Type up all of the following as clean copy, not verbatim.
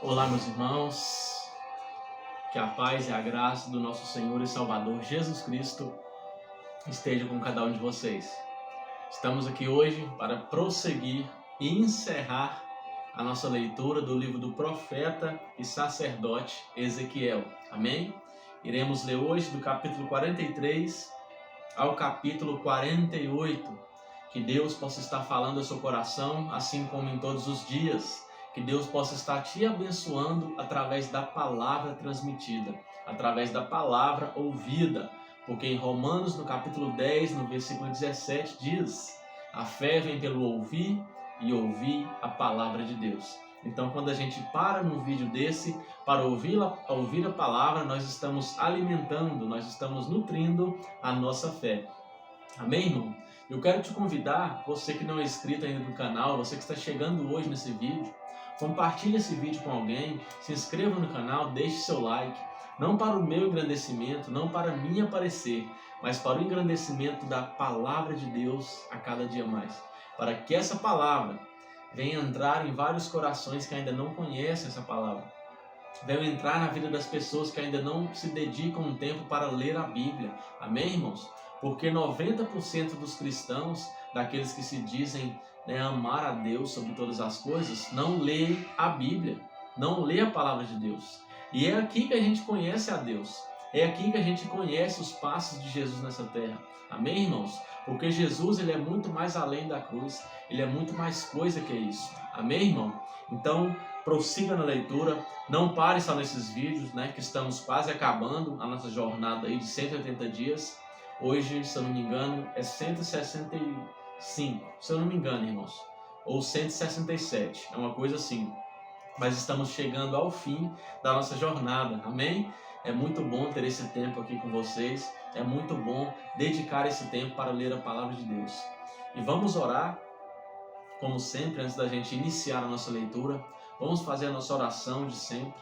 Olá, meus irmãos, que a paz e a graça do nosso Senhor e Salvador Jesus Cristo esteja com cada um de vocês. Estamos aqui hoje para prosseguir e encerrar a nossa leitura do livro do profeta e sacerdote Ezequiel. Amém? Iremos ler hoje do capítulo 43 ao capítulo 48. Que Deus possa estar falando ao seu coração, assim como em todos os dias. Que Deus possa estar te abençoando através da palavra transmitida, através da palavra ouvida. Porque em Romanos, no capítulo 10, no versículo 17, diz: a fé vem pelo ouvir e ouvir a palavra de Deus. Então, quando a gente para num vídeo desse para ouvir a palavra, nós estamos alimentando, nós estamos nutrindo a nossa fé. Amém, irmão? Eu quero te convidar, você que não é inscrito ainda no canal, você que está chegando hoje nesse vídeo, compartilhe esse vídeo com alguém, se inscreva no canal, deixe seu like, não para o meu engrandecimento, não para mim aparecer, mas para o engrandecimento da palavra de Deus a cada dia mais, para que essa palavra venha entrar em vários corações que ainda não conhecem essa palavra, venha entrar na vida das pessoas que ainda não se dedicam um tempo para ler a Bíblia. Amém, irmãos? Porque 90% dos cristãos, daqueles que se dizem amar a Deus sobre todas as coisas, não lê a Bíblia, não lê a palavra de Deus. E é aqui que a gente conhece a Deus, é aqui que a gente conhece os passos de Jesus nessa terra. Amém, irmãos? Porque Jesus, ele é muito mais além da cruz, ele é muito mais coisa que isso. Amém, irmão? Então, prossiga na leitura, não pare só nesses vídeos, que estamos quase acabando a nossa jornada aí de 180 dias. Hoje, se eu não me engano, é 165, se eu não me engano, irmãos, ou 167, é uma coisa assim. Mas estamos chegando ao fim da nossa jornada, amém? É muito bom ter esse tempo aqui com vocês, é muito bom dedicar esse tempo para ler a palavra de Deus. E vamos orar, como sempre, antes da gente iniciar a nossa leitura, vamos fazer a nossa oração de sempre.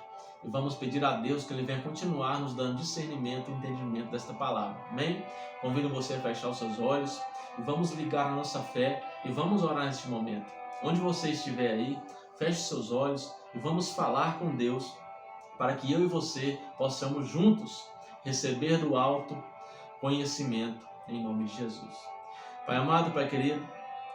E vamos pedir a Deus que Ele venha continuar nos dando discernimento e entendimento desta palavra. Amém? Convido você a fechar os seus olhos e vamos ligar a nossa fé e vamos orar neste momento. Onde você estiver aí, feche seus olhos e vamos falar com Deus para que eu e você possamos juntos receber do alto conhecimento em nome de Jesus. Pai amado, Pai querido,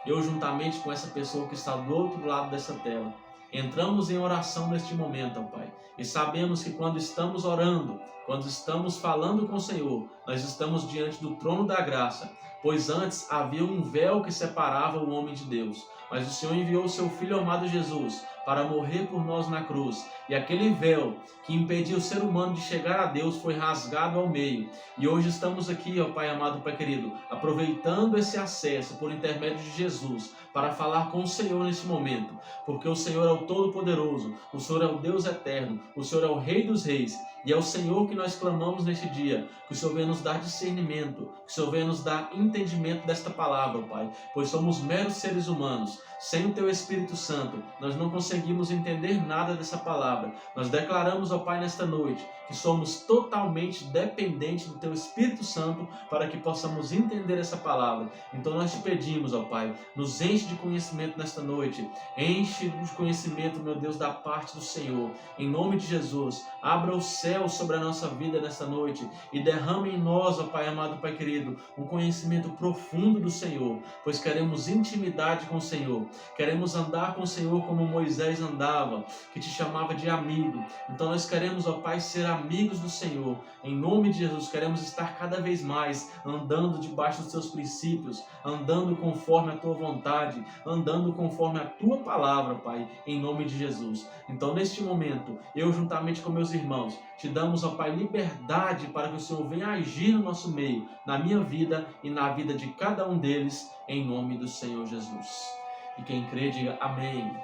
eu juntamente com essa pessoa que está do outro lado dessa tela, entramos em oração neste momento, ó Pai, e sabemos que quando estamos orando, quando estamos falando com o Senhor, nós estamos diante do trono da graça, pois antes havia um véu que separava o homem de Deus, mas o Senhor enviou o seu Filho amado Jesus para morrer por nós na cruz, e aquele véu que impedia o ser humano de chegar a Deus foi rasgado ao meio, e hoje estamos aqui, ó Pai amado, Pai querido, aproveitando esse acesso por intermédio de Jesus, para falar com o Senhor nesse momento, porque o Senhor é o Todo-Poderoso, o Senhor é o Deus Eterno, o Senhor é o Rei dos Reis, e é o Senhor que nós clamamos neste dia, que o Senhor venha nos dar discernimento, que o Senhor venha nos dar entendimento desta palavra, Pai, pois somos meros seres humanos. Sem o Teu Espírito Santo, nós não conseguimos entender nada dessa palavra. Nós declaramos, ó Pai, nesta noite, que somos totalmente dependentes do Teu Espírito Santo para que possamos entender essa palavra. Então nós te pedimos, ó Pai, nos enche de conhecimento nesta noite, enche de conhecimento, meu Deus, da parte do Senhor. Em nome de Jesus, abra o céu sobre a nossa vida nesta noite e derrame em nós, ó Pai amado, Pai querido, um conhecimento profundo do Senhor, pois queremos intimidade com o Senhor. Queremos andar com o Senhor como Moisés andava, que te chamava de amigo. Então nós queremos, ó Pai, ser amigos do Senhor. Em nome de Jesus, queremos estar cada vez mais andando debaixo dos Teus princípios, andando conforme a Tua vontade, andando conforme a Tua palavra, Pai, em nome de Jesus. Então neste momento, eu juntamente com meus irmãos, te damos, ó Pai, liberdade para que o Senhor venha agir no nosso meio, na minha vida e na vida de cada um deles, em nome do Senhor Jesus. E quem crê, diga amém.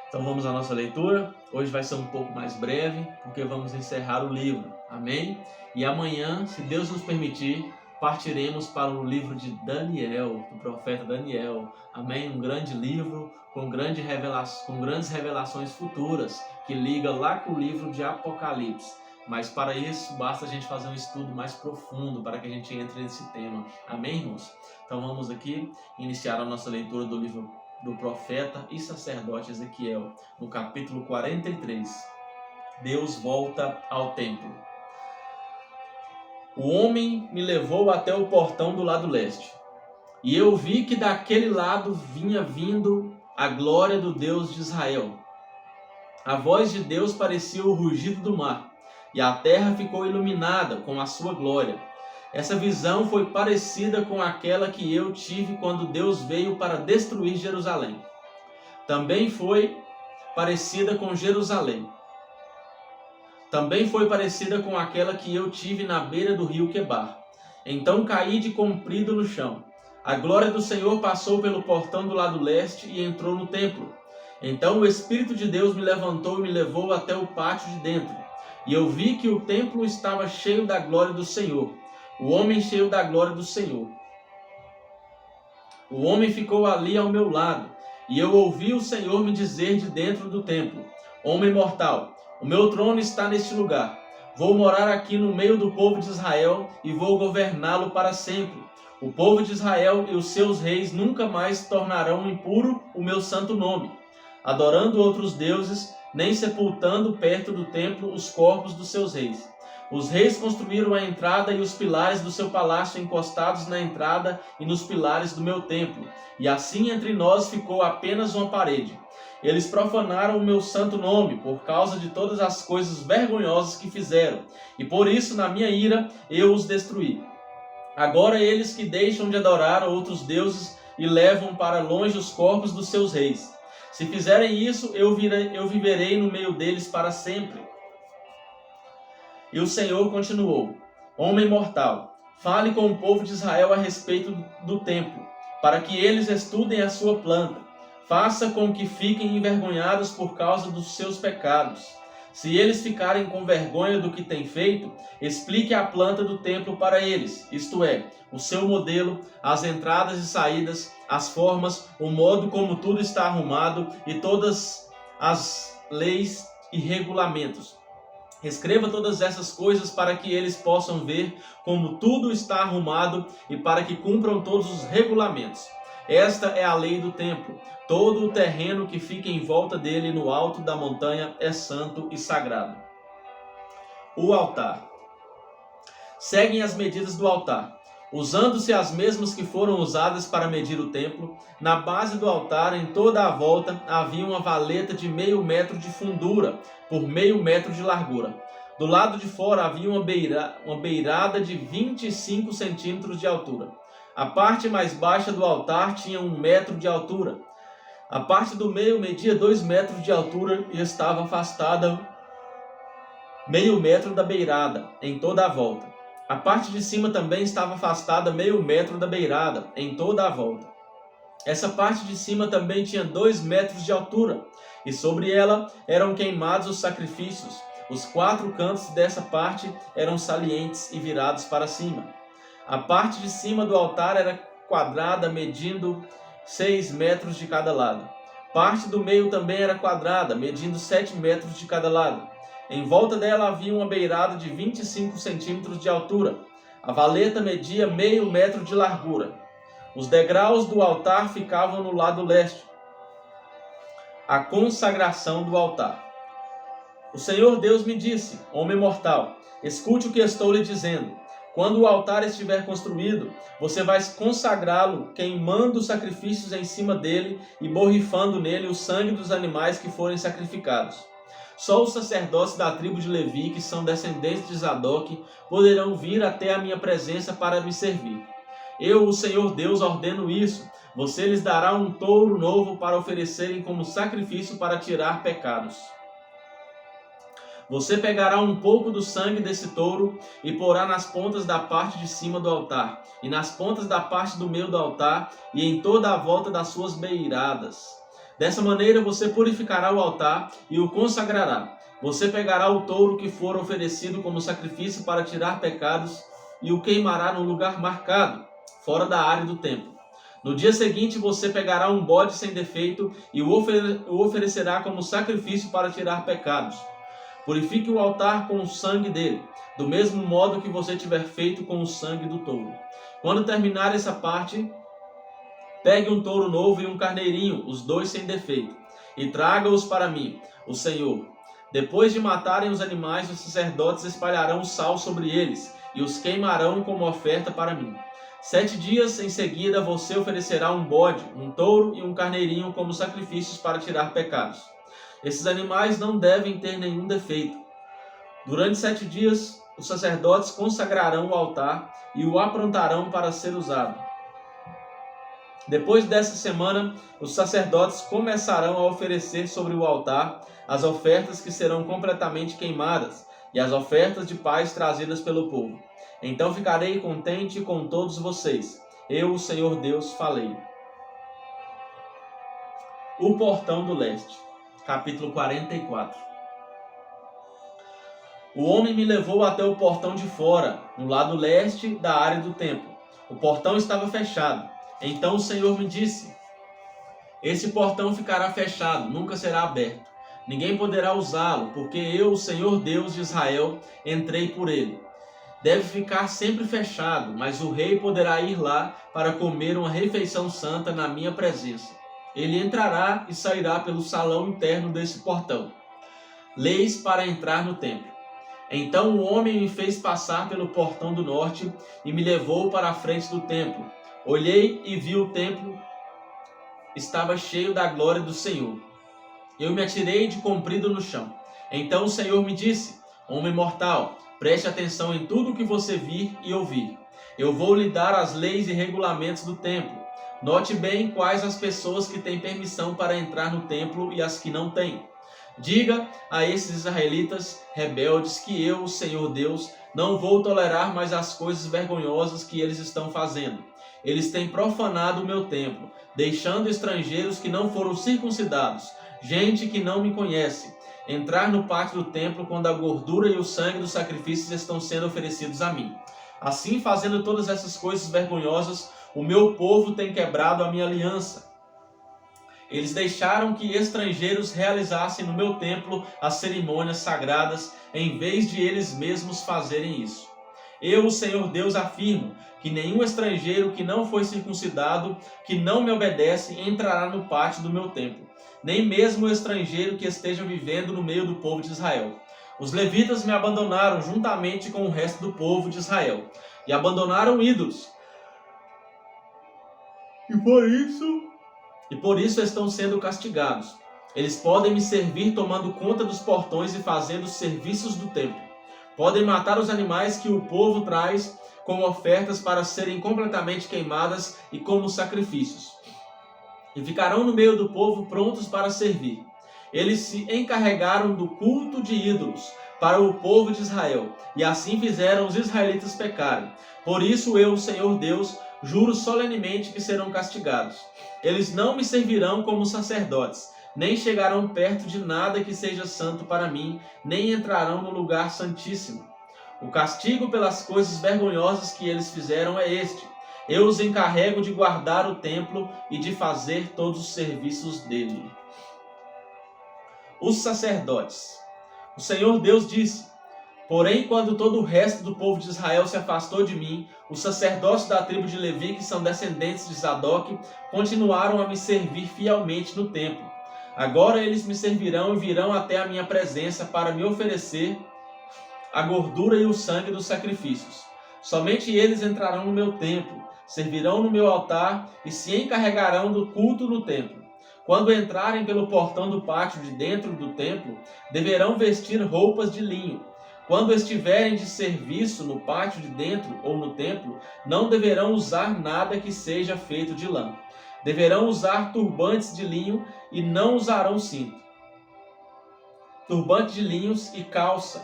Então vamos à nossa leitura. Hoje vai ser um pouco mais breve, porque vamos encerrar o livro. Amém? E amanhã, se Deus nos permitir, partiremos para o livro de Daniel, do profeta Daniel. Amém? Um grande livro com grandes revelações futuras, que liga lá com o livro de Apocalipse. Mas para isso, basta a gente fazer um estudo mais profundo para que a gente entre nesse tema. Amém, irmãos? Então vamos aqui iniciar a nossa leitura do livro do profeta e sacerdote Ezequiel, no capítulo 43, Deus volta ao templo. O homem me levou até o portão do lado leste, e eu vi que daquele lado vinha vindo a glória do Deus de Israel. A voz de Deus parecia o rugido do mar, e a terra ficou iluminada com a sua glória. Essa visão foi parecida com aquela que eu tive quando Deus veio para destruir Jerusalém. Também foi parecida com Jerusalém. Também foi parecida com aquela que eu tive na beira do rio Quebar. Então caí de comprido no chão. A glória do Senhor passou pelo portão do lado leste e entrou no templo. Então o Espírito de Deus me levantou e me levou até o pátio de dentro. E eu vi que o templo estava cheio da glória do Senhor. O homem cheio da glória do Senhor. O homem ficou ali ao meu lado. E eu ouvi o Senhor me dizer de dentro do templo: Homem mortal, o meu trono está neste lugar. Vou morar aqui no meio do povo de Israel e vou governá-lo para sempre. O povo de Israel e os seus reis nunca mais tornarão impuro o meu santo nome, adorando outros deuses, nem sepultando perto do templo os corpos dos seus reis. Os reis construíram a entrada e os pilares do seu palácio encostados na entrada e nos pilares do meu templo, e assim entre nós ficou apenas uma parede. Eles profanaram o meu santo nome por causa de todas as coisas vergonhosas que fizeram, e por isso, na minha ira, eu os destruí. Agora eles que deixam de adorar outros deuses e levam para longe os corpos dos seus reis. Se fizerem isso, eu viverei no meio deles para sempre. E o Senhor continuou: Homem mortal, fale com o povo de Israel a respeito do templo, para que eles estudem a sua planta. Faça com que fiquem envergonhados por causa dos seus pecados. Se eles ficarem com vergonha do que têm feito, explique a planta do templo para eles, isto é, o seu modelo, as entradas e saídas, as formas, o modo como tudo está arrumado e todas as leis e regulamentos. Escreva todas essas coisas para que eles possam ver como tudo está arrumado e para que cumpram todos os regulamentos. Esta é a lei do templo. Todo o terreno que fica em volta dele no alto da montanha é santo e sagrado. O altar. Seguem as medidas do altar. Usando-se as mesmas que foram usadas para medir o templo, na base do altar, em toda a volta, havia uma valeta de 0,5 metro de fundura por 0,5 metro de largura. Do lado de fora havia uma beirada de 25 centímetros de altura. A parte mais baixa do altar tinha 1 metro de altura. A parte do meio media 2 metros de altura e estava afastada 0,5 metro da beirada, em toda a volta. A parte de cima também estava afastada 0,5 metro da beirada, em toda a volta. Essa parte de cima também tinha 2 metros de altura, e sobre ela eram queimados os sacrifícios. Os 4 cantos dessa parte eram salientes e virados para cima. A parte de cima do altar era quadrada, medindo 6 metros de cada lado. Parte do meio também era quadrada, medindo 7 metros de cada lado. Em volta dela havia uma beirada de 25 centímetros de altura. A valeta media 0,5 metro de largura. Os degraus do altar ficavam no lado leste. A consagração do altar. O Senhor Deus me disse: Homem mortal, escute o que estou lhe dizendo. Quando o altar estiver construído, você vai consagrá-lo, queimando sacrifícios em cima dele e borrifando nele o sangue dos animais que forem sacrificados. Só os sacerdotes da tribo de Levi, que são descendentes de Zadok, poderão vir até a minha presença para me servir. Eu, o Senhor Deus, ordeno isso. Você lhes dará um touro novo para oferecerem como sacrifício para tirar pecados. Você pegará um pouco do sangue desse touro e porá nas pontas da parte de cima do altar, e nas pontas da parte do meio do altar, e em toda a volta das suas beiradas. Dessa maneira você purificará o altar e o consagrará. Você pegará o touro que for oferecido como sacrifício para tirar pecados e o queimará num lugar marcado, fora da área do templo. No dia seguinte você pegará um bode sem defeito e o oferecerá como sacrifício para tirar pecados. Purifique o altar com o sangue dele, do mesmo modo que você tiver feito com o sangue do touro. Quando terminar essa parte, Pegue um touro novo e um carneirinho, os dois sem defeito, e traga-os para mim, o Senhor. Depois de matarem os animais, os sacerdotes espalharão o sal sobre eles e os queimarão como oferta para mim. 7 dias em seguida você oferecerá um bode, um touro e um carneirinho como sacrifícios para tirar pecados. Esses animais não devem ter nenhum defeito. Durante 7 dias, os sacerdotes consagrarão o altar e o aprontarão para ser usado. Depois dessa semana, os sacerdotes começarão a oferecer sobre o altar as ofertas que serão completamente queimadas e as ofertas de paz trazidas pelo povo. Então ficarei contente com todos vocês. Eu, o Senhor Deus, falei. O portão do leste. Capítulo 44. O homem me levou até o portão de fora, no lado leste da área do templo. O portão estava fechado. Então o Senhor me disse: esse portão ficará fechado, nunca será aberto. Ninguém poderá usá-lo, porque eu, o Senhor Deus de Israel, entrei por ele. Deve ficar sempre fechado, mas o rei poderá ir lá para comer uma refeição santa na minha presença. Ele entrará e sairá pelo salão interno desse portão. Leis para entrar no templo. Então o homem me fez passar pelo portão do norte e me levou para a frente do templo. Olhei e vi o templo estava cheio da glória do Senhor. Eu me atirei de comprido no chão. Então o Senhor me disse: homem mortal, preste atenção em tudo o que você vir e ouvir. Eu vou lhe dar as leis e regulamentos do templo. Note bem quais as pessoas que têm permissão para entrar no templo e as que não têm. Diga a esses israelitas rebeldes que eu, o Senhor Deus, não vou tolerar mais as coisas vergonhosas que eles estão fazendo. Eles têm profanado o meu templo, deixando estrangeiros que não foram circuncidados, gente que não me conhece, entrar no pátio do templo quando a gordura e o sangue dos sacrifícios estão sendo oferecidos a mim. Assim, fazendo todas essas coisas vergonhosas, o meu povo tem quebrado a minha aliança. Eles deixaram que estrangeiros realizassem no meu templo as cerimônias sagradas, em vez de eles mesmos fazerem isso. Eu, o Senhor Deus, afirmo que nenhum estrangeiro que não foi circuncidado, que não me obedece, entrará no pátio do meu templo, nem mesmo o estrangeiro que esteja vivendo no meio do povo de Israel. Os levitas me abandonaram juntamente com o resto do povo de Israel, e abandonaram ídolos. E por isso estão sendo castigados. Eles podem me servir tomando conta dos portões e fazendo os serviços do templo. Podem matar os animais que o povo traz como ofertas para serem completamente queimadas e como sacrifícios. E ficarão no meio do povo prontos para servir. Eles se encarregaram do culto de ídolos para o povo de Israel, e assim fizeram os israelitas pecarem. Por isso eu, o Senhor Deus, juro solenemente que serão castigados. Eles não me servirão como sacerdotes, nem chegarão perto de nada que seja santo para mim, nem entrarão no lugar santíssimo. O castigo pelas coisas vergonhosas que eles fizeram é este: eu os encarrego de guardar o templo e de fazer todos os serviços dele. Os sacerdotes. O Senhor Deus disse: porém, quando todo o resto do povo de Israel se afastou de mim, os sacerdotes da tribo de Levi, que são descendentes de Zadoc, continuaram a me servir fielmente no templo. Agora eles me servirão e virão até a minha presença para me oferecer a gordura e o sangue dos sacrifícios. Somente eles entrarão no meu templo, servirão no meu altar e se encarregarão do culto no templo. Quando entrarem pelo portão do pátio de dentro do templo, deverão vestir roupas de linho. Quando estiverem de serviço no pátio de dentro ou no templo, não deverão usar nada que seja feito de lã. Deverão usar turbantes de linho e não usarão cinto. Turbante de linhos e calças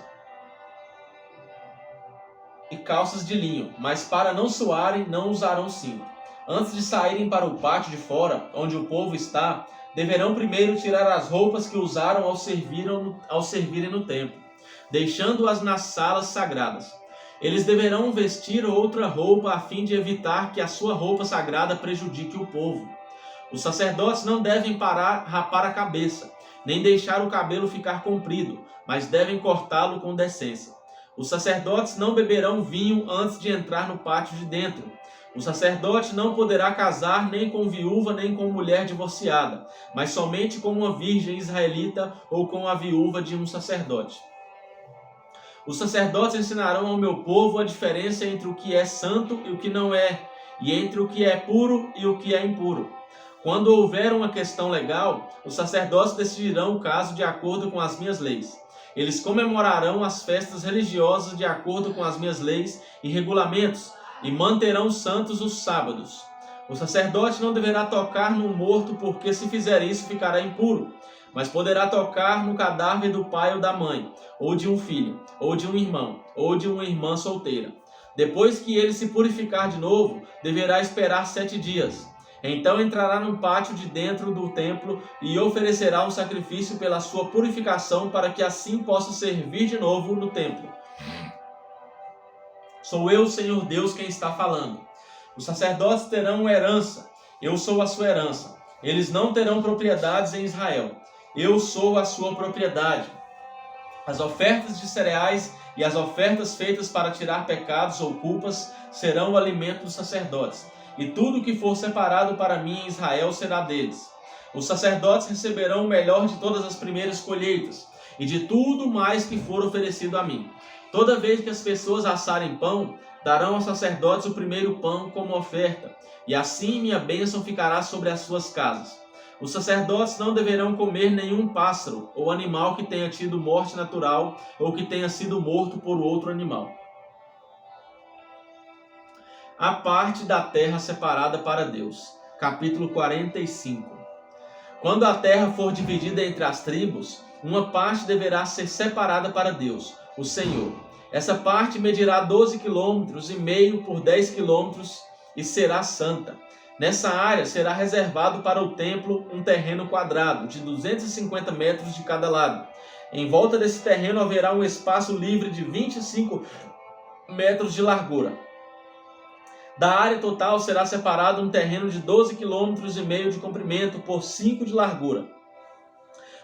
de linho, mas para não suarem, não usarão cinto. Antes de saírem para o pátio de fora, onde o povo está, deverão primeiro tirar as roupas que usaram ao servirem no templo, deixando-as nas salas sagradas. Eles deverão vestir outra roupa a fim de evitar que a sua roupa sagrada prejudique o povo. Os sacerdotes não devem rapar a cabeça, nem deixar o cabelo ficar comprido, mas devem cortá-lo com decência. Os sacerdotes não beberão vinho antes de entrar no pátio de dentro. O sacerdote não poderá casar nem com viúva nem com mulher divorciada, mas somente com uma virgem israelita ou com a viúva de um sacerdote. Os sacerdotes ensinarão ao meu povo a diferença entre o que é santo e o que não é, e entre o que é puro e o que é impuro. Quando houver uma questão legal, os sacerdotes decidirão o caso de acordo com as minhas leis. Eles comemorarão as festas religiosas de acordo com as minhas leis e regulamentos, e manterão santos os sábados. O sacerdote não deverá tocar no morto, porque se fizer isso ficará impuro, mas poderá tocar no cadáver do pai ou da mãe, ou de um filho, ou de um irmão, ou de uma irmã solteira. Depois que ele se purificar de novo, deverá esperar 7 dias. Então entrará no pátio de dentro do templo e oferecerá um sacrifício pela sua purificação, para que assim possa servir de novo no templo. Sou eu, Senhor Deus, quem está falando. Os sacerdotes terão uma herança. Eu sou a sua herança. Eles não terão propriedades em Israel. Eu sou a sua propriedade. As ofertas de cereais e as ofertas feitas para tirar pecados ou culpas serão o alimento dos sacerdotes. E tudo que for separado para mim em Israel será deles. Os sacerdotes receberão o melhor de todas as primeiras colheitas e de tudo mais que for oferecido a mim. Toda vez que as pessoas assarem pão, darão aos sacerdotes o primeiro pão como oferta, e assim minha bênção ficará sobre as suas casas. Os sacerdotes não deverão comer nenhum pássaro ou animal que tenha tido morte natural ou que tenha sido morto por outro animal. A parte da terra separada para Deus. Capítulo 45. Quando a terra for dividida entre as tribos, uma parte deverá ser separada para Deus, o Senhor. Essa parte medirá 12,5 km por 10 km e será santa. Nessa área será reservado para o templo um terreno quadrado, de 250 metros de cada lado. Em volta desse terreno haverá um espaço livre de 25 metros de largura. Da área total será separado um terreno de 12,5 km de comprimento por 5 de largura.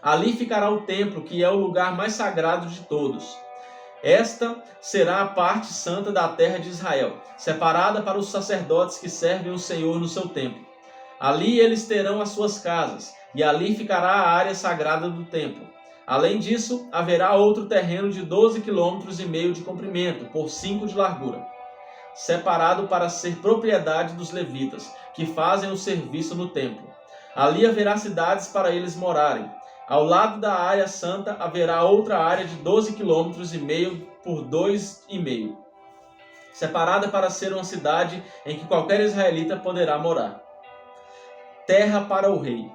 Ali ficará o templo, que é o lugar mais sagrado de todos. Esta será a parte santa da terra de Israel, separada para os sacerdotes que servem o Senhor no seu templo. Ali eles terão as suas casas, e ali ficará a área sagrada do templo. Além disso, haverá outro terreno de 12,5 km de comprimento, por 5 de largura, separado para ser propriedade dos levitas, que fazem o serviço no templo. Ali haverá cidades para eles morarem. Ao lado da área santa haverá outra área de 12,5 km por 2,5 km, separada para ser uma cidade em que qualquer israelita poderá morar. Terra para o rei.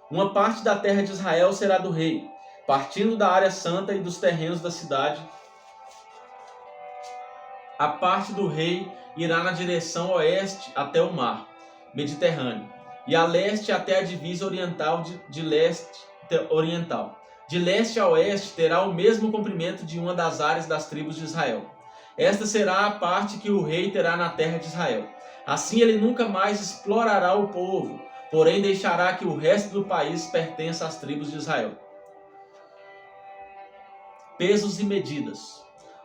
Uma parte da terra de Israel será do rei, partindo da área santa e dos terrenos da cidade. A parte do rei irá na direção oeste até o mar Mediterrâneo, e a leste até a divisa oriental de leste oriental. De leste a oeste terá o mesmo comprimento de uma das áreas das tribos de Israel. Esta será a parte que o rei terá na terra de Israel. Assim ele nunca mais explorará o povo, porém deixará que o resto do país pertença às tribos de Israel. Pesos e medidas.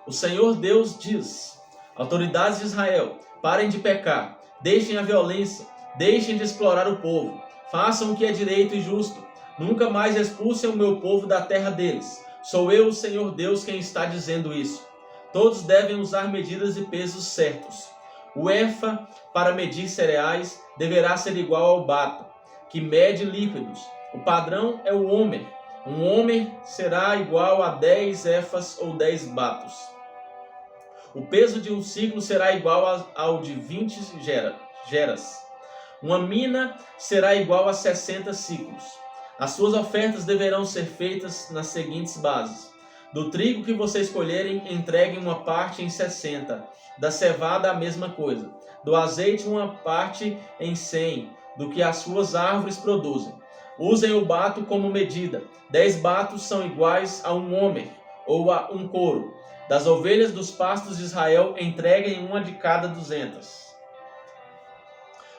O Senhor Deus diz: autoridades de Israel, parem de pecar, deixem a violência, deixem de explorar o povo, façam o que é direito e justo. Nunca mais expulsem o meu povo da terra deles. Sou eu, o Senhor Deus, quem está dizendo isso. Todos devem usar medidas e pesos certos. O efa para medir cereais deverá ser igual ao bato, que mede líquidos. O padrão é o homer. Um homer será igual a 10 efas ou 10 batos. O peso de um ciclo será igual ao de 20 geras. Uma mina será igual a 60 ciclos. As suas ofertas deverão ser feitas nas seguintes bases. Do trigo que você escolherem, entreguem uma parte em 60. Da cevada, a mesma coisa. Do azeite, uma parte em 100, do que as suas árvores produzem. Usem o bato como medida. 10 batos são iguais a um homer, ou a um coro. Das ovelhas dos pastos de Israel, entreguem uma de cada 200.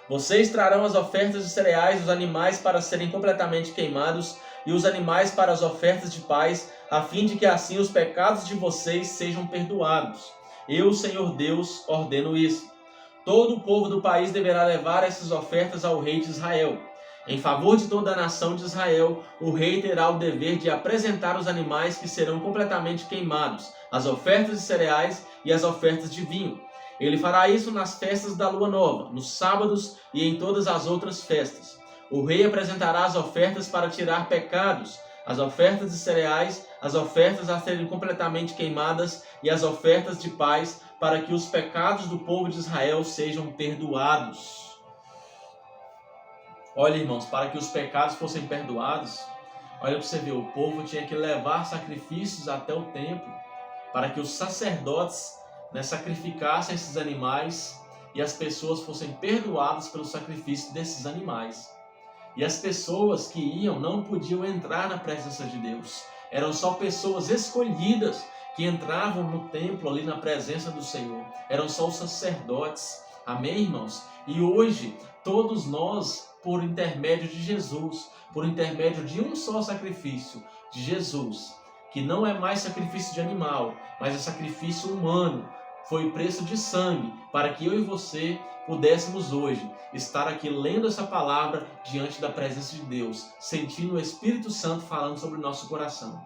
Vocês trarão as ofertas de cereais dos animais para serem completamente queimados e os animais para as ofertas de paz, a fim de que assim os pecados de vocês sejam perdoados. Eu, Senhor Deus, ordeno isso. Todo o povo do país deverá levar essas ofertas ao rei de Israel. Em favor de toda a nação de Israel, o rei terá o dever de apresentar os animais que serão completamente queimados, as ofertas de cereais e as ofertas de vinho. Ele fará isso nas festas da lua nova, nos sábados e em todas as outras festas. O rei apresentará as ofertas para tirar pecados, as ofertas de cereais, as ofertas a serem completamente queimadas e as ofertas de paz, para que os pecados do povo de Israel sejam perdoados. Olha, irmãos, para que os pecados fossem perdoados, olha para você ver, o povo tinha que levar sacrifícios até o templo, para que os sacerdotes sacrificassem esses animais e as pessoas fossem perdoadas pelo sacrifício desses animais. E as pessoas que iam não podiam entrar na presença de Deus. Eram só pessoas escolhidas que entravam no templo ali na presença do Senhor. Eram só os sacerdotes. Amém, irmãos? E hoje, todos nós, por intermédio de Jesus, por intermédio de um só sacrifício, de Jesus, que não é mais sacrifício de animal, mas é sacrifício humano, foi o preço de sangue, para que eu e você pudéssemos hoje estar aqui lendo essa palavra diante da presença de Deus, sentindo o Espírito Santo falando sobre o nosso coração.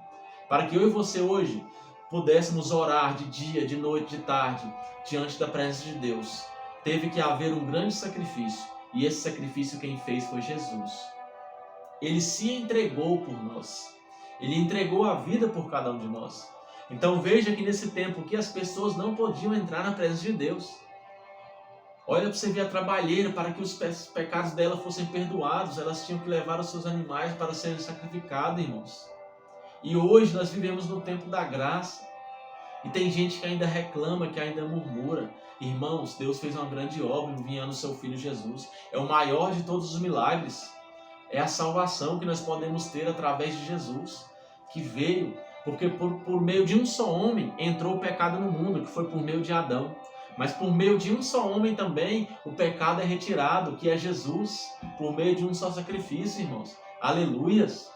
Para que eu e você hoje pudéssemos orar de dia, de noite, de tarde, diante da presença de Deus. Teve que haver um grande sacrifício, e esse sacrifício quem fez foi Jesus. Ele se entregou por nós. Ele entregou a vida por cada um de nós. Então veja que nesse tempo que as pessoas não podiam entrar na presença de Deus. Olha para você ver a trabalheira, para que os pecados dela fossem perdoados. Elas tinham que levar os seus animais para serem sacrificados, irmãos. E hoje nós vivemos no tempo da graça. E tem gente que ainda reclama, que ainda murmura. Irmãos, Deus fez uma grande obra enviando o seu Filho Jesus. É o maior de todos os milagres. É a salvação que nós podemos ter através de Jesus, que veio, porque por meio de um só homem entrou o pecado no mundo, que foi por meio de Adão. Mas por meio de um só homem também o pecado é retirado, que é Jesus, por meio de um só sacrifício, irmãos. Aleluias!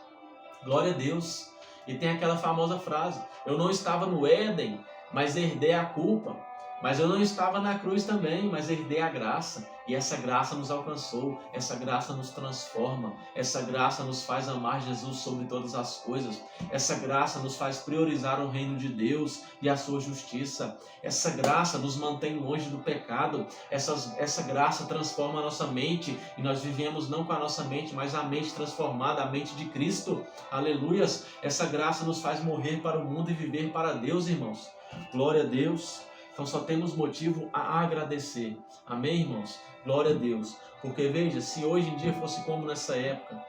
Glória a Deus! E tem aquela famosa frase: eu não estava no Éden, mas herdei a culpa. Mas eu não estava na cruz também, mas herdei a graça. E essa graça nos alcançou, essa graça nos transforma, essa graça nos faz amar Jesus sobre todas as coisas. Essa graça nos faz priorizar o reino de Deus e a sua justiça. Essa graça nos mantém longe do pecado. Essa graça transforma a nossa mente e nós vivemos não com a nossa mente, mas a mente transformada, a mente de Cristo. Aleluias! Essa graça nos faz morrer para o mundo e viver para Deus, irmãos. Glória a Deus! Então só temos motivo a agradecer. Amém, irmãos? Glória a Deus. Porque veja, se hoje em dia fosse como nessa época,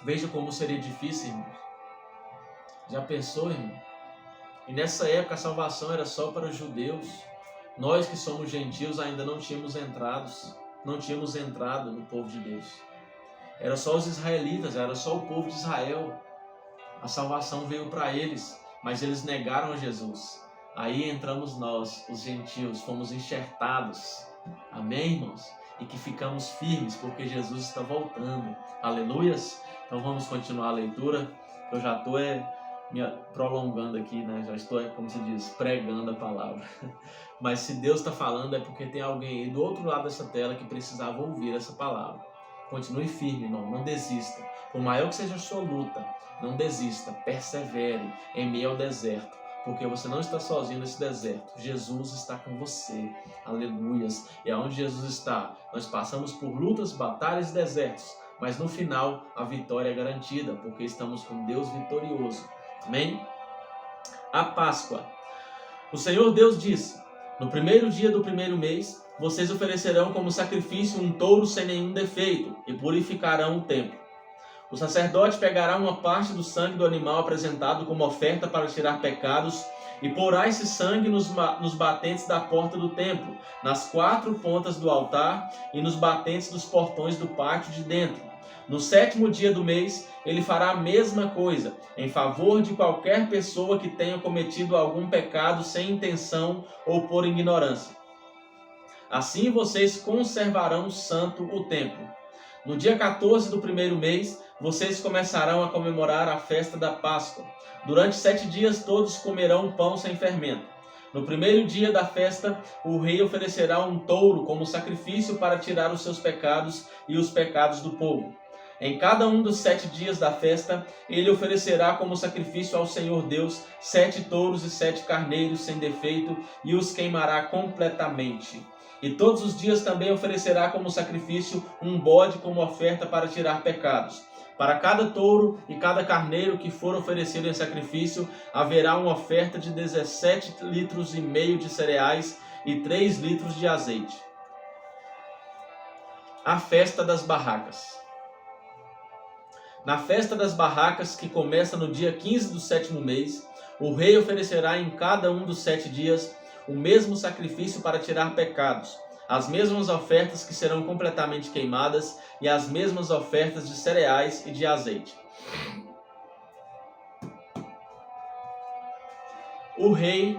veja como seria difícil, irmãos. Já pensou, irmão? E nessa época a salvação era só para os judeus. Nós que somos gentios ainda não tínhamos entrado no povo de Deus. Era só os israelitas, era só o povo de Israel. A salvação veio para eles, mas eles negaram a Jesus. Aí entramos nós, os gentios, fomos enxertados. Amém, irmãos? E que ficamos firmes, porque Jesus está voltando. Aleluias? Então vamos continuar a leitura. Eu já estou me prolongando aqui, né? Já estou, como se diz, pregando a palavra. Mas se Deus está falando é porque tem alguém aí do outro lado dessa tela que precisava ouvir essa palavra. Continue firme, irmão. Não desista. Por maior que seja a sua luta, não desista. Persevere em meio ao deserto. Porque você não está sozinho nesse deserto. Jesus está com você. Aleluias. E aonde Jesus está, nós passamos por lutas, batalhas e desertos. Mas no final, a vitória é garantida. Porque estamos com Deus vitorioso. Amém? A Páscoa. O Senhor Deus disse: no primeiro dia do primeiro mês, vocês oferecerão como sacrifício um touro sem nenhum defeito e purificarão o templo. O sacerdote pegará uma parte do sangue do animal apresentado como oferta para tirar pecados e porá esse sangue nos batentes da porta do templo, nas 4 pontas do altar e nos batentes dos portões do pátio de dentro. No 7º dia do mês, ele fará a mesma coisa, em favor de qualquer pessoa que tenha cometido algum pecado sem intenção ou por ignorância. Assim vocês conservarão santo o templo. No dia 14 do primeiro mês, vocês começarão a comemorar a festa da Páscoa. Durante 7 dias todos comerão pão sem fermento. No primeiro dia da festa, o rei oferecerá um touro como sacrifício para tirar os seus pecados e os pecados do povo. Em cada um dos 7 dias da festa, ele oferecerá como sacrifício ao Senhor Deus 7 touros e 7 carneiros sem defeito e os queimará completamente. E todos os dias também oferecerá como sacrifício um bode como oferta para tirar pecados. Para cada touro e cada carneiro que for oferecido em sacrifício, haverá uma oferta de 17 litros e meio de cereais e 3 litros de azeite. A festa das barracas. Na festa das barracas, que começa no dia 15 do 7º mês, o rei oferecerá em cada um dos 7 dias o mesmo sacrifício para tirar pecados, as mesmas ofertas que serão completamente queimadas e as mesmas ofertas de cereais e de azeite. O rei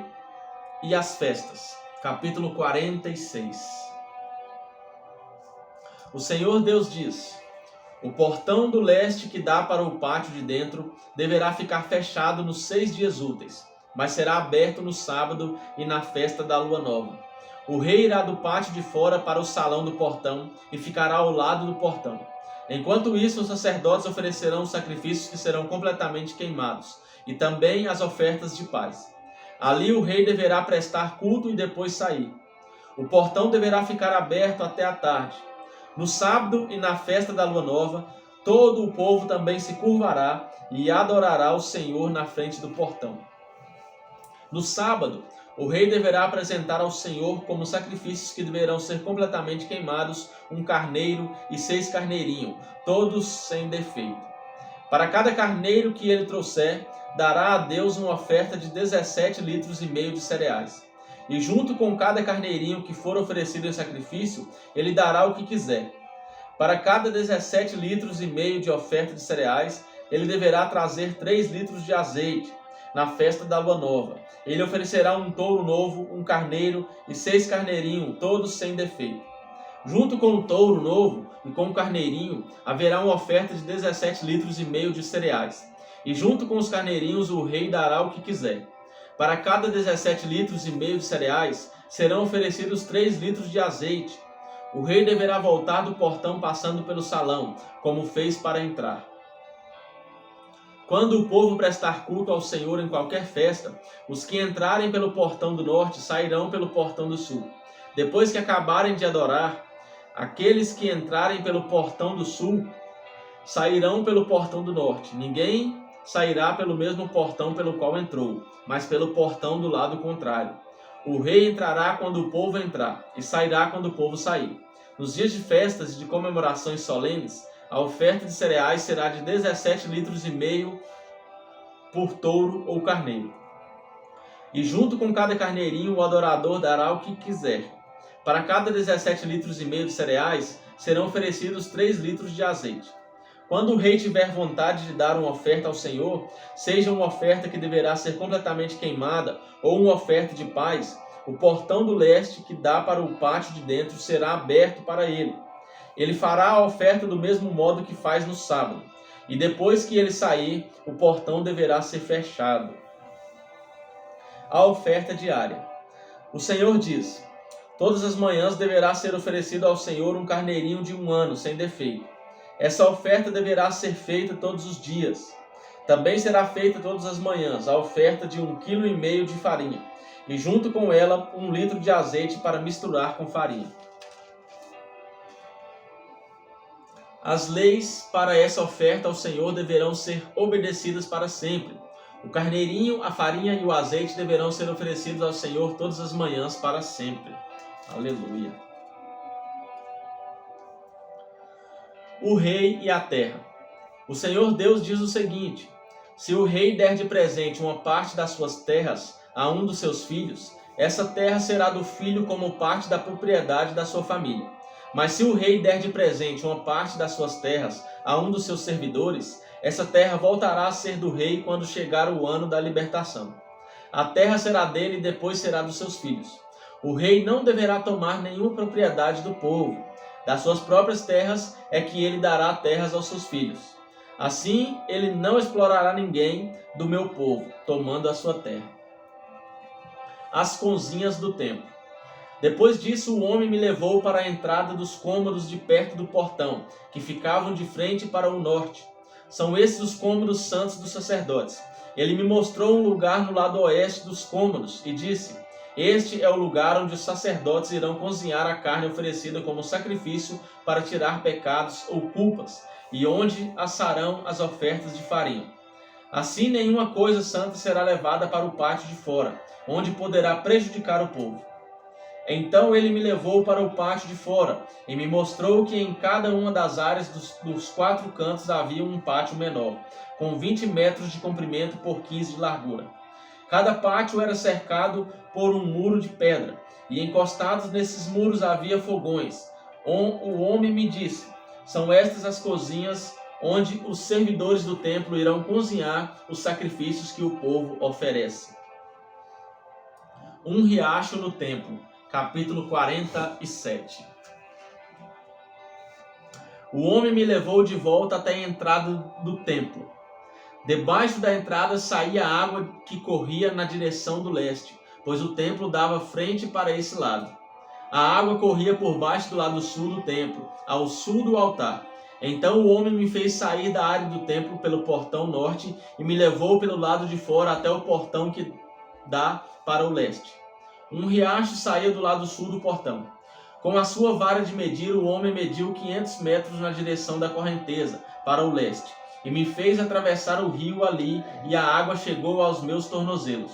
e as festas. Capítulo 46. O Senhor Deus diz: o portão do leste que dá para o pátio de dentro deverá ficar fechado nos 6 dias úteis, mas será aberto no sábado e na festa da lua nova. O rei irá do pátio de fora para o salão do portão e ficará ao lado do portão. Enquanto isso, os sacerdotes oferecerão os sacrifícios que serão completamente queimados, e também as ofertas de paz. Ali o rei deverá prestar culto e depois sair. O portão deverá ficar aberto até a tarde. No sábado e na festa da lua nova, todo o povo também se curvará e adorará o Senhor na frente do portão. No sábado, o rei deverá apresentar ao Senhor como sacrifícios que deverão ser completamente queimados um carneiro e 6 carneirinhos, todos sem defeito. Para cada carneiro que ele trouxer, dará a Deus uma oferta de 17 litros e meio de cereais. E junto com cada carneirinho que for oferecido em sacrifício, ele dará o que quiser. Para cada 17 litros e meio de oferta de cereais, ele deverá trazer 3 litros de azeite. Na festa da lua nova, ele oferecerá um touro novo, um carneiro e 6 carneirinhos, todos sem defeito. Junto com o touro novo e com o carneirinho, haverá uma oferta de 17 litros e meio de cereais. E junto com os carneirinhos, o rei dará o que quiser. Para cada 17 litros e meio de cereais, serão oferecidos 3 litros de azeite. O rei deverá voltar do portão passando pelo salão, como fez para entrar. Quando o povo prestar culto ao Senhor em qualquer festa, os que entrarem pelo portão do norte sairão pelo portão do sul. Depois que acabarem de adorar, aqueles que entrarem pelo portão do sul sairão pelo portão do norte. Ninguém sairá pelo mesmo portão pelo qual entrou, mas pelo portão do lado contrário. O rei entrará quando o povo entrar, e sairá quando o povo sair. Nos dias de festas e de comemorações solenes, a oferta de cereais será de 17 litros e meio por touro ou carneiro. E junto com cada carneirinho, o adorador dará o que quiser. Para cada 17 litros e meio de cereais, serão oferecidos 3 litros de azeite. Quando o rei tiver vontade de dar uma oferta ao Senhor, seja uma oferta que deverá ser completamente queimada ou uma oferta de paz, o portão do leste que dá para o pátio de dentro será aberto para ele. Ele fará a oferta do mesmo modo que faz no sábado, e depois que ele sair, o portão deverá ser fechado. A oferta diária. O Senhor diz: todas as manhãs deverá ser oferecido ao Senhor um carneirinho de 1 ano, sem defeito. Essa oferta deverá ser feita todos os dias. Também será feita todas as manhãs a oferta de 1,5 kg de farinha, e junto com ela 1 litro de azeite para misturar com farinha. As leis para essa oferta ao Senhor deverão ser obedecidas para sempre. O carneirinho, a farinha e o azeite deverão ser oferecidos ao Senhor todas as manhãs para sempre. Aleluia. O rei e a terra. O Senhor Deus diz o seguinte: se o rei der de presente uma parte das suas terras a um dos seus filhos, essa terra será do filho como parte da propriedade da sua família. Mas se o rei der de presente uma parte das suas terras a um dos seus servidores, essa terra voltará a ser do rei quando chegar o ano da libertação. A terra será dele e depois será dos seus filhos. O rei não deverá tomar nenhuma propriedade do povo. Das suas próprias terras é que ele dará terras aos seus filhos. Assim, ele não explorará ninguém do meu povo, tomando a sua terra. as cozinhas do templo. Depois disso, o homem me levou para a entrada dos cômodos de perto do portão, que ficavam de frente para o norte. São esses os cômodos santos dos sacerdotes. Ele me mostrou um lugar no lado oeste dos cômodos e disse: este é o lugar onde os sacerdotes irão cozinhar a carne oferecida como sacrifício para tirar pecados ou culpas, e onde assarão as ofertas de farinha. Assim, nenhuma coisa santa será levada para o pátio de fora, onde poderá prejudicar o povo. Então ele me levou para o pátio de fora e me mostrou que em cada uma das áreas dos 4 cantos havia um pátio menor, com 20 metros de comprimento por 15 de largura. Cada pátio era cercado por um muro de pedra, e encostados nesses muros havia fogões. O homem me disse: são estas as cozinhas onde os servidores do templo irão cozinhar os sacrifícios que o povo oferece. Um riacho no templo. Capítulo 47. O homem me levou de volta até a entrada do templo. Debaixo da entrada saía água que corria na direção do leste, pois o templo dava frente para esse lado. A água corria por baixo do lado sul do templo, ao sul do altar. Então o homem me fez sair da área do templo pelo portão norte e me levou pelo lado de fora até o portão que dá para o leste. Um riacho saía do lado sul do portão. Com a sua vara de medir, o homem mediu 500 metros na direção da correnteza, para o leste, e me fez atravessar o rio ali, e a água chegou aos meus tornozelos.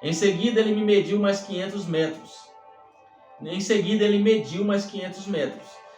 Em seguida ele mediu mais 500 metros,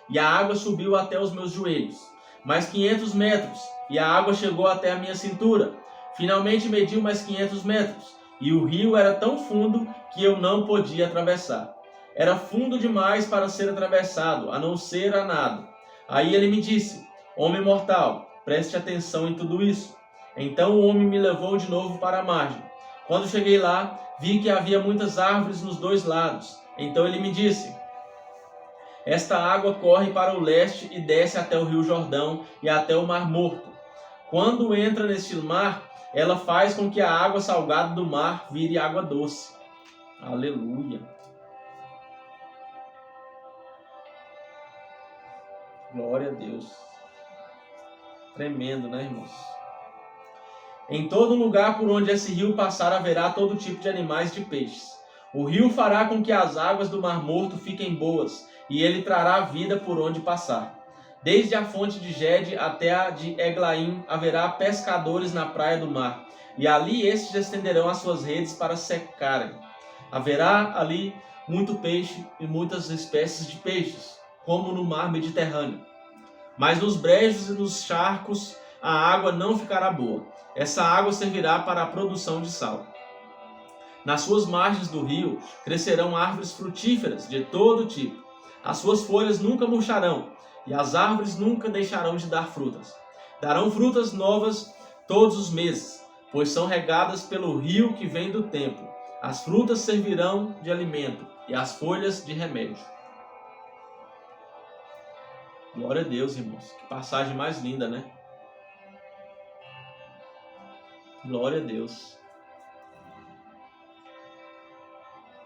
e a água subiu até os meus joelhos. Mais 500 metros, e a água chegou até a minha cintura. Finalmente mediu mais 500 metros. E o rio era tão fundo que eu não podia atravessar. Era fundo demais para ser atravessado, a não ser a nado. Aí ele me disse: homem mortal, preste atenção em tudo isso. Então o homem me levou de novo para a margem. Quando cheguei lá, vi que havia muitas árvores nos 2 lados. Então ele me disse: esta água corre para o leste e desce até o rio Jordão e até o Mar Morto. Quando entra neste mar, ela faz com que a água salgada do mar vire água doce. Aleluia. Glória a Deus. Tremendo, né, irmãos? Em todo lugar por onde esse rio passar haverá todo tipo de animais e de peixes. O rio fará com que as águas do Mar Morto fiquem boas, e ele trará vida por onde passar. Desde a fonte de Gede até a de Eglaim haverá pescadores na praia do mar, e ali estes estenderão as suas redes para secarem. Haverá ali muito peixe e muitas espécies de peixes, como no mar Mediterrâneo. Mas nos brejos e nos charcos a água não ficará boa. Essa água servirá para a produção de sal. Nas suas margens do rio crescerão árvores frutíferas de todo tipo. As suas folhas nunca murcharão, e as árvores nunca deixarão de dar frutas. Darão frutas novas todos os meses, pois são regadas pelo rio que vem do templo. As frutas servirão de alimento, e as folhas de remédio. Glória a Deus, irmãos. Que passagem mais linda, né? Glória a Deus.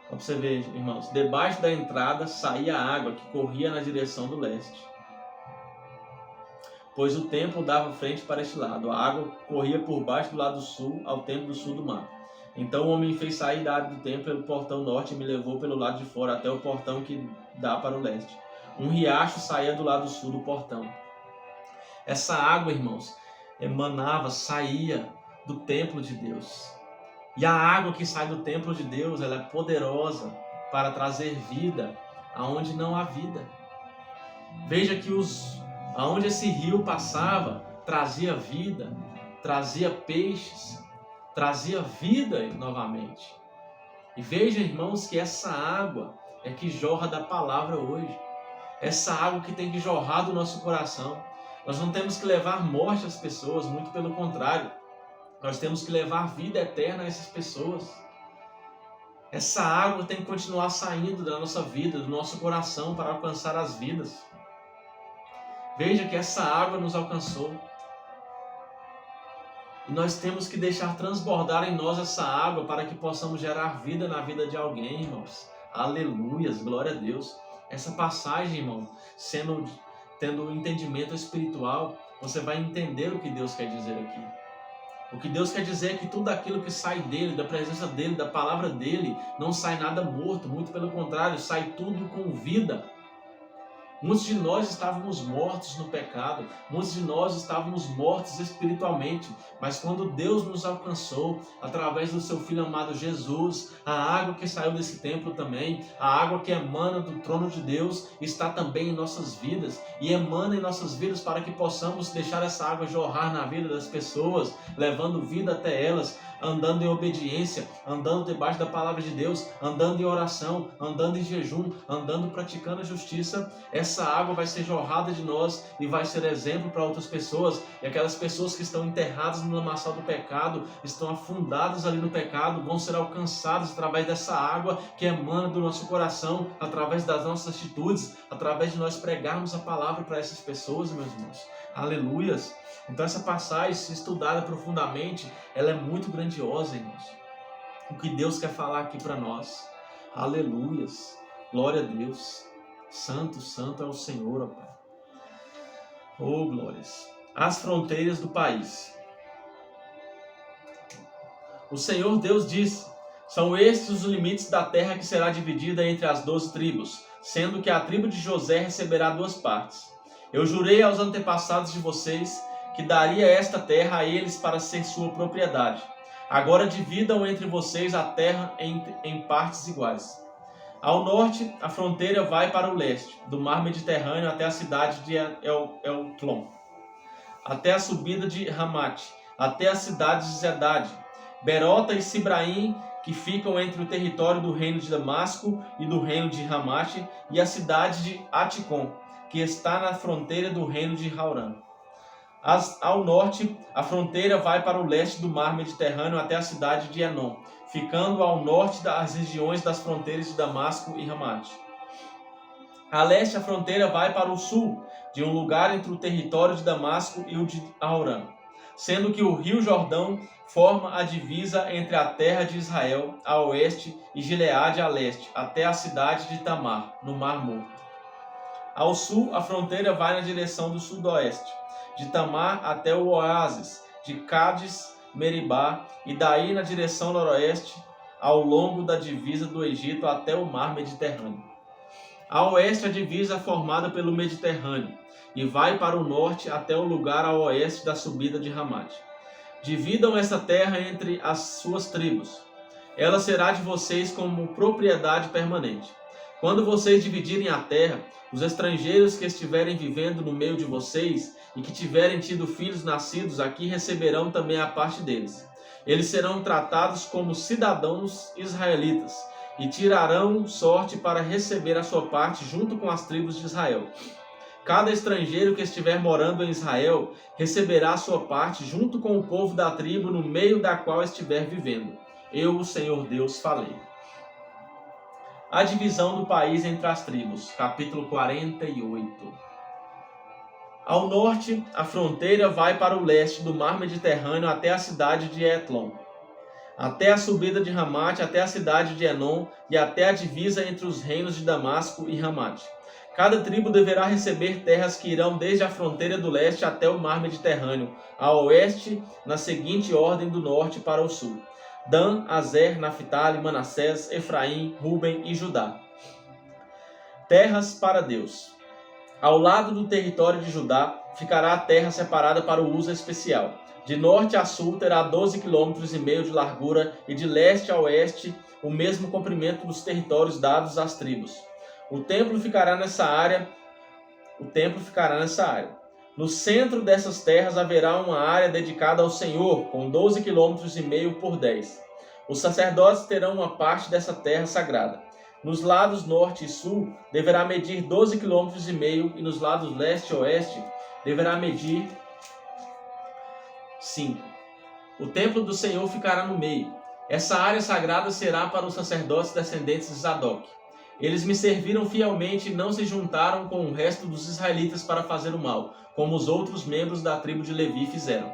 Para você ver, irmãos, debaixo da entrada saía a água que corria na direção do leste, pois o templo dava frente para este lado. A água corria por baixo do lado sul, ao templo do sul do mar. Então o homem me fez sair da área do templo pelo portão norte e me levou pelo lado de fora até o portão que dá para o leste. Um riacho saía do lado sul do portão. Essa água, irmãos, saía do templo de Deus. E a água que sai do templo de Deus, ela é poderosa para trazer vida aonde não há vida. Veja que aonde esse rio passava, trazia vida, trazia peixes, trazia vida novamente. E veja, irmãos, que essa água é que jorra da palavra hoje. Essa água que tem que jorrar do nosso coração. Nós não temos que levar morte às pessoas, muito pelo contrário. Nós temos que levar vida eterna a essas pessoas. Essa água tem que continuar saindo da nossa vida, do nosso coração, para alcançar as vidas. Veja que essa água nos alcançou. E nós temos que deixar transbordar em nós essa água para que possamos gerar vida na vida de alguém, irmãos. Aleluias, glória a Deus. Essa passagem, irmão, tendo um entendimento espiritual, você vai entender o que Deus quer dizer aqui. O que Deus quer dizer é que tudo aquilo que sai dele, da presença dele, da palavra dele, não sai nada morto, muito pelo contrário, sai tudo com vida. Muitos de nós estávamos mortos no pecado, muitos de nós estávamos mortos espiritualmente, mas quando Deus nos alcançou, através do seu Filho amado Jesus, a água que saiu desse templo também, a água que emana do trono de Deus, está também em nossas vidas, e emana em nossas vidas para que possamos deixar essa água jorrar na vida das pessoas, levando vida até elas, andando em obediência, andando debaixo da palavra de Deus, andando em oração, andando em jejum, andando praticando a justiça. Essa água vai ser jorrada de nós e vai ser exemplo para outras pessoas. E aquelas pessoas que estão enterradas no lamaçal do pecado, estão afundadas ali no pecado, vão ser alcançadas através dessa água que emana do nosso coração, através das nossas atitudes, através de nós pregarmos a palavra para essas pessoas, meus irmãos. Aleluias! Então essa passagem, se estudada profundamente, ela é muito grandiosa, irmãos. O que Deus quer falar aqui para nós. Aleluias! Glória a Deus! Santo, santo é o Senhor, ó Pai. Oh, glórias! As fronteiras do país. O Senhor Deus disse: são estes os limites da terra que será dividida entre as 12 tribos, sendo que a tribo de José receberá 2 partes. Eu jurei aos antepassados de vocês que daria esta terra a eles para ser sua propriedade. Agora dividam entre vocês a terra em partes iguais. Ao norte, a fronteira vai para o leste, do mar Mediterrâneo até a cidade de Eltlon, até a subida de Ramate, até a cidade de Zedade, Berota e Sibraim, que ficam entre o território do reino de Damasco e do reino de Ramate, e a cidade de Aticom, que está na fronteira do reino de Hauran. Ao norte, a fronteira vai para o leste do mar Mediterrâneo até a cidade de Enom, ficando ao norte das regiões das fronteiras de Damasco e Ramate. A leste, a fronteira vai para o sul, de um lugar entre o território de Damasco e o de Hauran, sendo que o rio Jordão forma a divisa entre a terra de Israel a oeste e Gileade a leste, até a cidade de Tamar, no Mar Morto. Ao sul, a fronteira vai na direção do sudoeste, de Tamar até o oásis de Cádiz, Meribá, e daí na direção noroeste, ao longo da divisa do Egito até o mar Mediterrâneo. A oeste, a divisa é formada pelo Mediterrâneo, e vai para o norte até o lugar a oeste da subida de Ramate. Dividam essa terra entre as suas tribos. Ela será de vocês como propriedade permanente. Quando vocês dividirem a terra, os estrangeiros que estiverem vivendo no meio de vocês e que tiverem tido filhos nascidos aqui receberão também a parte deles. Eles serão tratados como cidadãos israelitas e tirarão sorte para receber a sua parte junto com as tribos de Israel. Cada estrangeiro que estiver morando em Israel receberá a sua parte junto com o povo da tribo no meio da qual estiver vivendo. Eu, o Senhor Deus, falei. A divisão do país entre as tribos, capítulo 48. Ao norte, a fronteira vai para o leste do mar Mediterrâneo até a cidade de Eltlon, até a subida de Ramate, até a cidade de Enom e até a divisa entre os reinos de Damasco e Ramate. Cada tribo deverá receber terras que irão desde a fronteira do leste até o mar Mediterrâneo, a oeste, na seguinte ordem do norte para o sul: Dan, Azer, Naphtali, Manassés, Efraim, Ruben e Judá. Terras para Deus. Ao lado do território de Judá ficará a terra separada para o uso especial. De norte a sul terá 12,5 km de largura e de leste a oeste o mesmo comprimento dos territórios dados às tribos. O templo ficará nessa área. No centro dessas terras haverá uma área dedicada ao Senhor, com 12,5 km por 10. Os sacerdotes terão uma parte dessa terra sagrada. Nos lados norte e sul deverá medir 12,5 km e nos lados leste e oeste deverá medir 5. O templo do Senhor ficará no meio. Essa área sagrada será para os sacerdotes descendentes de Zadok. Eles me serviram fielmente e não se juntaram com o resto dos israelitas para fazer o mal, como os outros membros da tribo de Levi fizeram.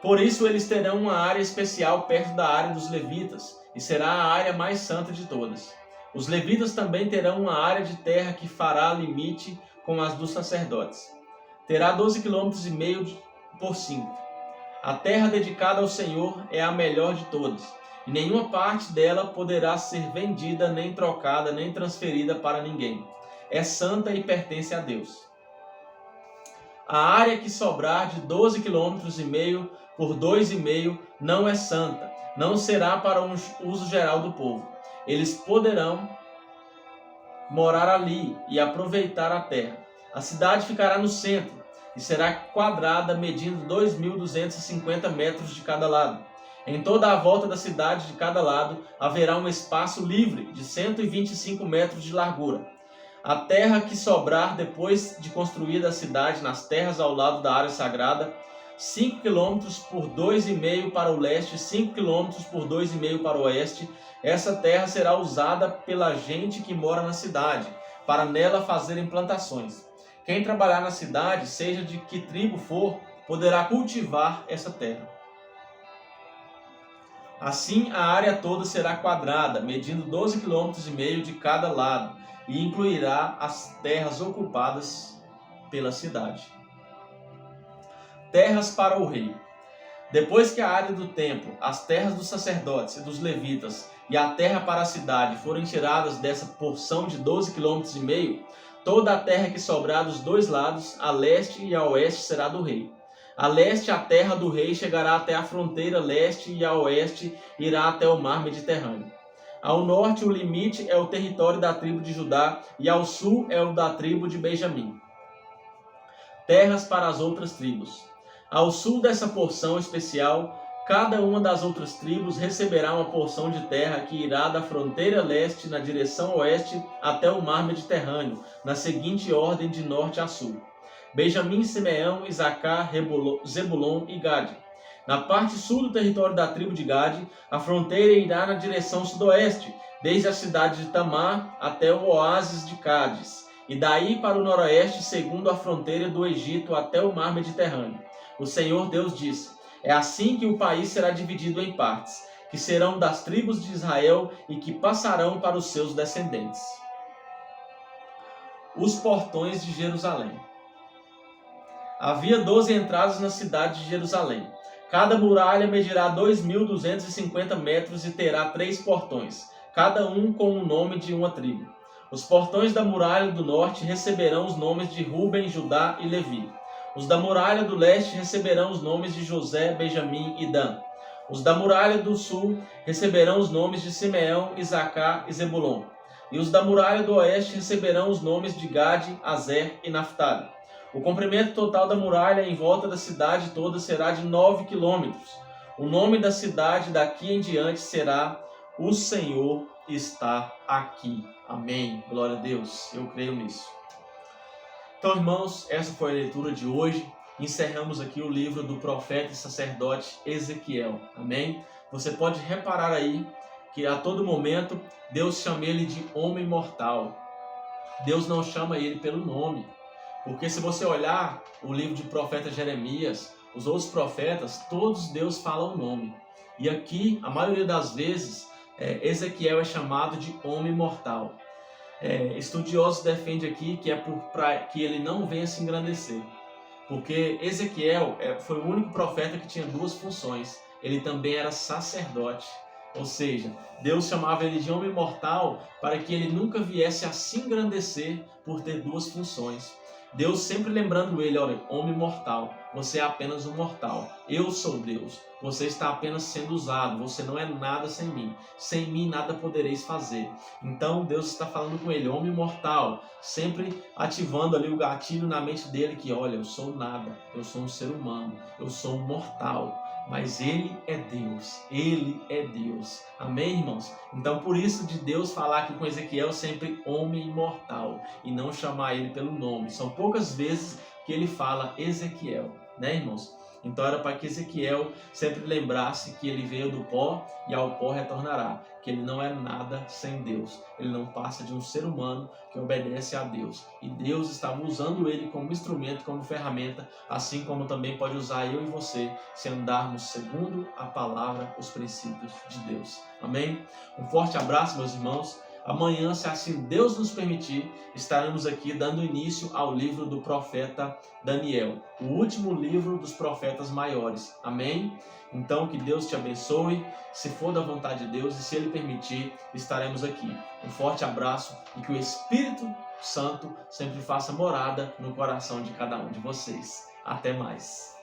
Por isso eles terão uma área especial perto da área dos levitas, e será a área mais santa de todas. Os levitas também terão uma área de terra que fará limite com as dos sacerdotes. Terá 12,5 km por 5. A terra dedicada ao Senhor é a melhor de todas, e nenhuma parte dela poderá ser vendida, nem trocada, nem transferida para ninguém. É santa e pertence a Deus. A área que sobrar de 12,5 km por 2,5 não é santa, não será para um uso geral do povo. Eles poderão morar ali e aproveitar a terra. A cidade ficará no centro e será quadrada, medindo 2.250 metros de cada lado. Em toda a volta da cidade de cada lado haverá um espaço livre de 125 metros de largura. A terra que sobrar depois de construída a cidade nas terras ao lado da área sagrada, 5 km por 2,5 para o leste, 5 km por 2,5 para o oeste, essa terra será usada pela gente que mora na cidade, para nela fazerem plantações. Quem trabalhar na cidade, seja de que tribo for, poderá cultivar essa terra. Assim, a área toda será quadrada, medindo 12,5 km de cada lado, e incluirá as terras ocupadas pela cidade. Terras para o rei. Depois que a área do templo, as terras dos sacerdotes e dos levitas e a terra para a cidade forem tiradas dessa porção de 12,5 km, toda a terra que sobrar dos dois lados, a leste e a oeste, será do rei. A leste, a terra do rei chegará até a fronteira leste, e a oeste irá até o mar Mediterrâneo. Ao norte, o limite é o território da tribo de Judá, e ao sul é o da tribo de Benjamim. Terras para as outras tribos. Ao sul dessa porção especial, cada uma das outras tribos receberá uma porção de terra que irá da fronteira leste na direção oeste até o mar Mediterrâneo, na seguinte ordem de norte a sul: Benjamim, Simeão, Isacar, Zebulon e Gade. Na parte sul do território da tribo de Gade, a fronteira irá na direção sudoeste, desde a cidade de Tamar até o oásis de Cádiz, e daí para o noroeste, segundo a fronteira do Egito até o mar Mediterrâneo. O Senhor Deus disse: é assim que o país será dividido em partes, que serão das tribos de Israel e que passarão para os seus descendentes. Os portões de Jerusalém. Havia 12 entradas na cidade de Jerusalém. Cada muralha medirá 2.250 metros e terá 3 portões, cada um com o nome de uma tribo. Os portões da muralha do norte receberão os nomes de Ruben, Judá e Levi. Os da muralha do leste receberão os nomes de José, Benjamim e Dan. Os da muralha do sul receberão os nomes de Simeão, Isacar e Zebulon. E os da muralha do oeste receberão os nomes de Gade, Azer e Naftali. O comprimento total da muralha em volta da cidade toda será de 9 quilômetros. O nome da cidade daqui em diante será: O Senhor está aqui. Amém. Glória a Deus. Eu creio nisso. Então, irmãos, essa foi a leitura de hoje. Encerramos aqui o livro do profeta e sacerdote Ezequiel. Amém? Você pode reparar aí que a todo momento Deus chama ele de homem mortal. Deus não chama ele pelo nome. Porque se você olhar o livro de profeta Jeremias, os outros profetas, todos Deus fala o nome. E aqui, a maioria das vezes, Ezequiel é chamado de homem mortal. Estudiosos defendem aqui que é para que ele não venha se engrandecer. Porque Ezequiel foi o único profeta que tinha 2 funções. Ele também era sacerdote. Ou seja, Deus chamava ele de homem mortal para que ele nunca viesse a se engrandecer por ter 2 funções. Deus sempre lembrando ele: olha, homem mortal, você é apenas um mortal. Eu sou Deus. Você está apenas sendo usado. Você não é nada sem mim. Sem mim nada podereis fazer. Então Deus está falando com ele, homem mortal, sempre ativando ali o gatilho na mente dele que, olha, eu sou nada. Eu sou um ser humano. Eu sou um mortal. Mas Ele é Deus. Ele é Deus. Amém, irmãos? Então, por isso de Deus falar aqui com Ezequiel sempre homem mortal e não chamar ele pelo nome. São poucas vezes que ele fala Ezequiel, né, irmãos? Então era para que Ezequiel sempre lembrasse que ele veio do pó e ao pó retornará, que ele não é nada sem Deus, ele não passa de um ser humano que obedece a Deus, e Deus estava usando ele como instrumento, como ferramenta, assim como também pode usar eu e você, se andarmos segundo a palavra, os princípios de Deus. Amém? Um forte abraço, meus irmãos. Amanhã, se assim Deus nos permitir, estaremos aqui dando início ao livro do profeta Daniel, o último livro dos profetas maiores. Amém? Então, que Deus te abençoe, se for da vontade de Deus, e se Ele permitir, estaremos aqui. Um forte abraço e que o Espírito Santo sempre faça morada no coração de cada um de vocês. Até mais.